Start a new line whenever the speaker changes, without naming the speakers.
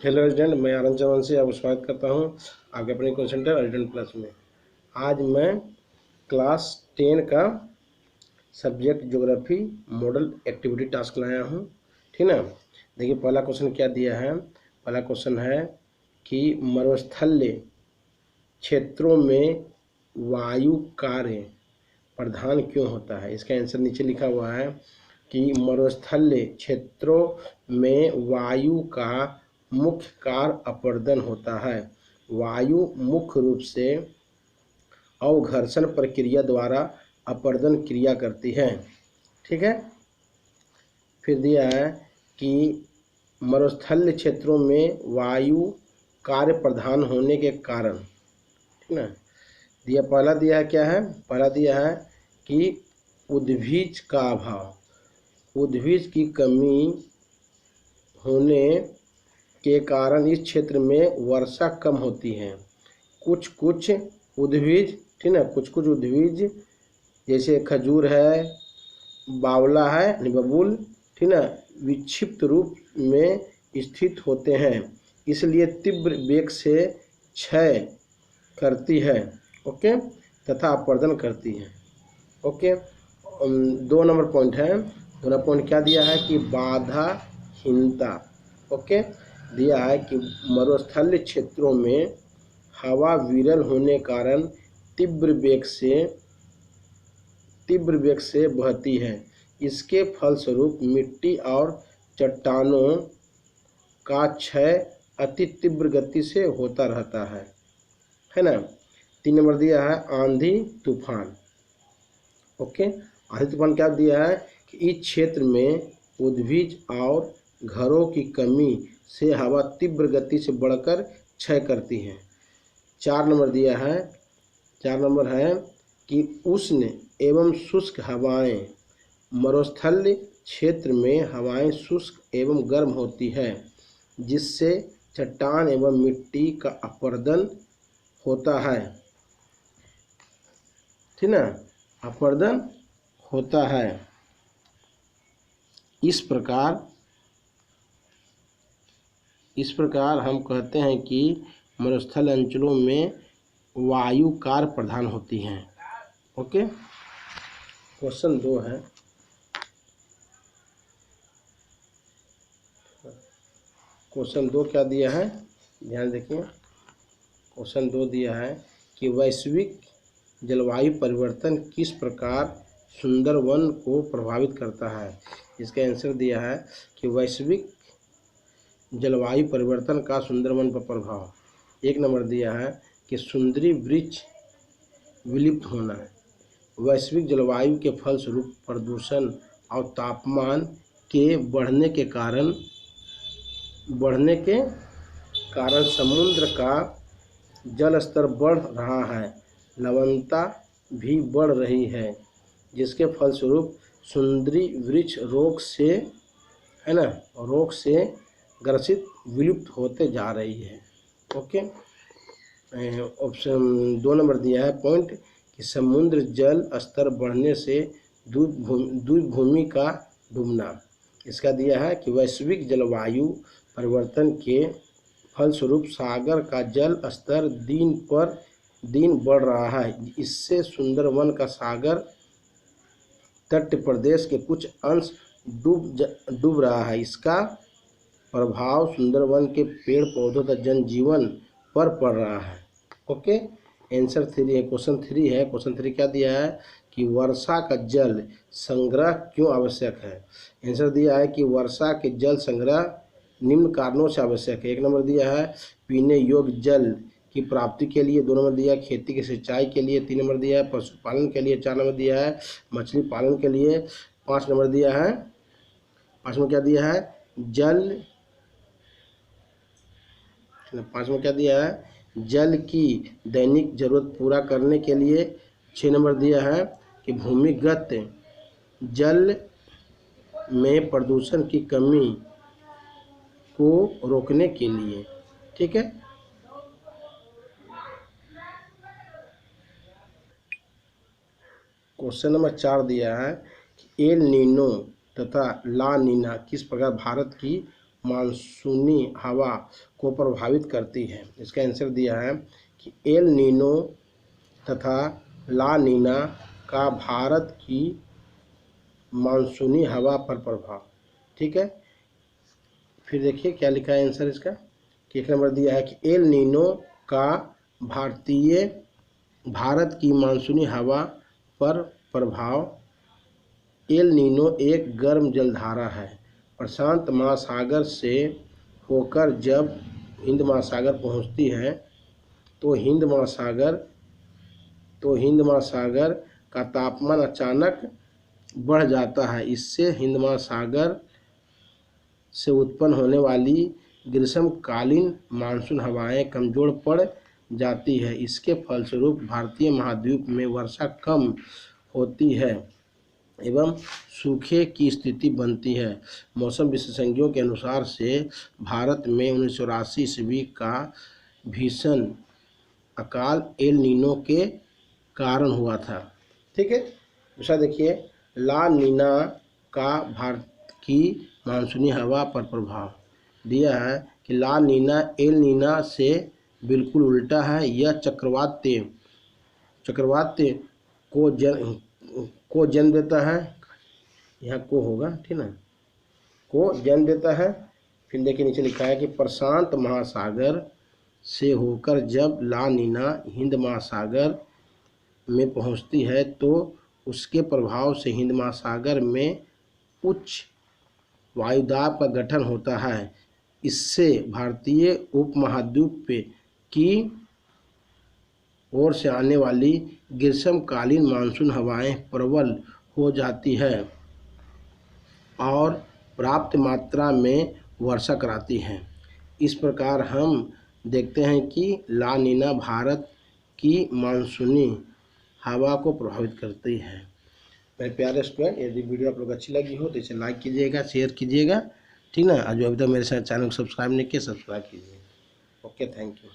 Hello student, मैं आनंद चौहान से आपको स्वागत करता हूं आपके अपने कोचिंग सेंटर अर्जेंट प्लस में। आज मैं क्लास 10 का subject geography model activity task लाया हूं। ठीक ना। देखिए, पहला क्वेश्चन क्या दिया है। पहला क्वेश्चन है कि मरुस्थलीय क्षेत्रों में वायु कार्य प्रधान क्यों होता है। इसका आंसर नीचे लिखा हुआ है कि मरुस्थलीय क्षेत्रों में वायु का मुख्य कार्य अपरदन होता है। वायु मुख्य रूप से अवघर्षण प्रक्रिया द्वारा अपरदन क्रिया करती है। ठीक है। फिर दिया है कि मरुस्थलीय क्षेत्रों में वायु कार्य प्रधान होने के कारण, ठीक ना, दिया पहला दिया है क्या है। पहला दिया है कि उद्भिज का अभाव, उद्भिज की कमी होने के कारण इस क्षेत्र में वर्षा कम होती है। कुछ कुछ उद्भिज, ठीक ना, कुछ कुछ उद्भिज जैसे खजूर है, बावला है, बबूल, ठीक ना, विक्षिप्त रूप में स्थित होते हैं, इसलिए तीव्र वेग से क्षय करती है, ओके, तथा अपरदन करती है। ओके। 2 नंबर पॉइंट है। 2 नंबर पॉइंट क्या दिया है कि बाधाहीनता। ओके। दिया है कि मरुस्थलीय क्षेत्रों में हवा विरल होने कारण तीव्र वेग से बहती है। इसके फलस्वरूप मिट्टी और चट्टानों का क्षय अति तीव्र गति से होता रहता है ना। 3 नंबर दिया है आंधी तूफान। ओके। आंधी तूफान क्या दिया है कि इस क्षेत्र में उद्भिज और घरों की कमी से हवा तीव्र गति से बढ़कर क्षय करती है। 4 नंबर दिया है, 4 नंबर है कि उष्ण एवं शुष्क हवाएं, मरुस्थलीय क्षेत्र में हवाएं शुष्क एवं गर्म होती है, जिससे चट्टान एवं मिट्टी का अपरदन होता है, ठीक ना, अपरदन होता है। इस प्रकार हम कहते हैं कि मरुस्थलीय अंचलों में वायु कार्य प्रधान होती हैं। ओके। क्वेश्चन 2 है। क्वेश्चन 2 क्या दिया है, ध्यान देखिए। क्वेश्चन 2 दिया है कि वैश्विक जलवायु परिवर्तन किस प्रकार सुंदरवन को प्रभावित करता है। इसका आंसर दिया है कि वैश्विक जलवायु परिवर्तन का सुंदरवन पर प्रभाव। 1 नंबर दिया है कि सुंदरी वृक्ष विलुप्त होना है। वैश्विक जलवायु के फलस्वरूप प्रदूषण और तापमान के बढ़ने के कारण समुद्र का जल स्तर बढ़ रहा है, लवणता भी बढ़ रही है, जिसके फलस्वरूप सुंदरी वृक्ष रोग से ग्रसित विलुप्त होते जा रही है। ओके। ऑप्शन 2 नंबर दिया है पॉइंट कि समुद्र जल स्तर बढ़ने से द्वीपभूमि का डूबना। इसका दिया है कि वैश्विक जलवायु परिवर्तन के फलस्वरूप सागर का जल स्तर दिन पर दिन बढ़ रहा है, इससे सुंदरवन का सागर तट प्रदेश के कुछ अंश डूब रहा है। इसका प्रभाव सुंदरवन के पेड़ पौधों तथा जनजीवन पर पड़ रहा है। ओके। आंसर 3 है। क्वेश्चन 3 है। क्वेश्चन 3 क्या दिया है कि वर्षा का जल संग्रह क्यों आवश्यक है। आंसर दिया है कि वर्षा के जल संग्रह निम्न कारणों से आवश्यक है। 1 नंबर दिया है पीने योग्य जल की प्राप्ति के लिए। 2 नंबर दिया है खेती की सिंचाई के लिए। 3 नंबर दिया है पशुपालन के लिए। 4 नंबर दिया है मछली पालन के लिए। 5 नंबर दिया है, 5 में क्या दिया है पाँचवा क्या दिया है जल की दैनिक जरूरत पूरा करने के लिए। 6 नंबर दिया है कि भूमिगत जल में प्रदूषण की कमी को रोकने के लिए। ठीक है। क्वेश्चन नंबर 4 दिया है कि एल नीनो तथा ला नीना किस प्रकार भारत की मानसूनी हवा को प्रभावित करती है। इसका आंसर दिया है कि एल नीनो तथा ला नीना का भारत की मानसूनी हवा पर प्रभाव। ठीक है, फिर देखिए क्या लिखा है आंसर इसका कि एक नंबर दिया है कि एल नीनो का भारत की मानसूनी हवा पर प्रभाव। एल नीनो एक गर्म जलधारा है, प्रशांत महासागर से होकर जब हिंद महासागर पहुंचती है तो हिंद महासागर का तापमान अचानक बढ़ जाता है। इससे हिंद महासागर से उत्पन्न होने वाली ग्रीष्मकालीन मानसून हवाएं कमज़ोर पड़ जाती है। इसके फलस्वरूप भारतीय महाद्वीप में वर्षा कम होती है एवं सूखे की स्थिति बनती है। मौसम विशेषज्ञों के अनुसार से भारत में 1984 ईस्वी का भीषण अकाल एल नीनो के कारण हुआ था। ठीक है, दूसरा देखिए ला नीना का भारत की मानसूनी हवा पर प्रभाव दिया है कि ला नीना एल नीना से बिल्कुल उल्टा है। यह चक्रवात को जन्म देता है, यहाँ को होगा, ठीक ना, को जन्म देता है। फिर देखिए नीचे लिखा है कि प्रशांत महासागर से होकर जब ला नीना हिंद महासागर में पहुंचती है तो उसके प्रभाव से हिंद महासागर में उच्च वायुदाब का गठन होता है। इससे भारतीय उपमहाद्वीप की ओर से आने वाली ग्रीष्मकालीन मानसून हवाएं प्रबल हो जाती है और पर्याप्त मात्रा में वर्षा कराती हैं। इस प्रकार हम देखते हैं कि ला नीना भारत की मानसूनी हवा को प्रभावित करती है। मेरे प्यारे स्टूडेंट, यदि वीडियो आप लोग अच्छी लगी हो तो इसे लाइक कीजिएगा, शेयर कीजिएगा, ठीक ना। जो अभी तक मेरे साथ चैनल को सब्सक्राइब नहीं किया, सब्सक्राइब कीजिए। Okay, thank you.